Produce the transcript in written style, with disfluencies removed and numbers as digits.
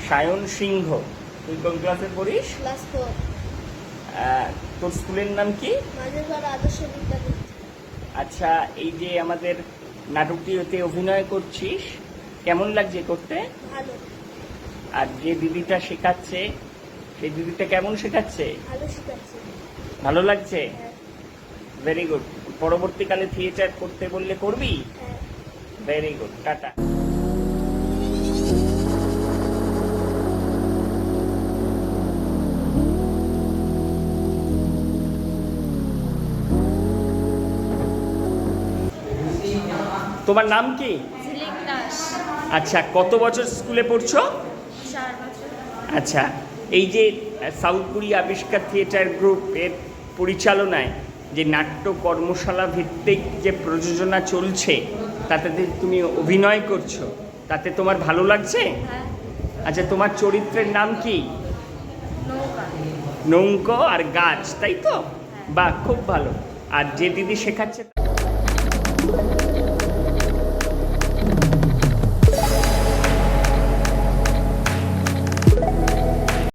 সায়ন সিংহ। তুই কোন ক্লাসে পড়িস? ক্লাস 4। তোর স্কুলের নাম কি? মাঝেরপাড়া আদর্শ বিদ্যাপীঠ। আচ্ছা, এই যে আমাদের নাটকটিতে অভিনয় করছিস, কেমন লাগছে করতে? ভালো। আর যে দিদিটা শেখাচ্ছে, সেই দিদিটা কেমন শেখাচ্ছে? ভালো শেখাচ্ছে। ভালো লাগছে? হ্যাঁ। Very good. পরবর্তীকালে থিয়েটার করতে বললে করবি? হ্যাঁ। Very good, tata. তোমার নাম কি? ঝিলিক দাস। আচ্ছা, কত বছর স্কুলে পড়ছো? 4 বছর। আচ্ছা, এই যে সাউথ কোরিয়া আবিষ্কার থিয়েটার গ্রুপ এর পরিচালনায় যে নাট্য কর্মশালা ভিত্তিক যে প্রযোজনা চলছে, তাতে তুমি অভিনয় করছো, তাতে তোমার ভালো লাগছে? হ্যাঁ। আচ্ছা, তোমার চরিত্রের নাম কি? নৌকা। নৌকো আর গাছ, তাই তো? বাহ, খুব ভালো। আর যে দিদি শেখাচ্ছে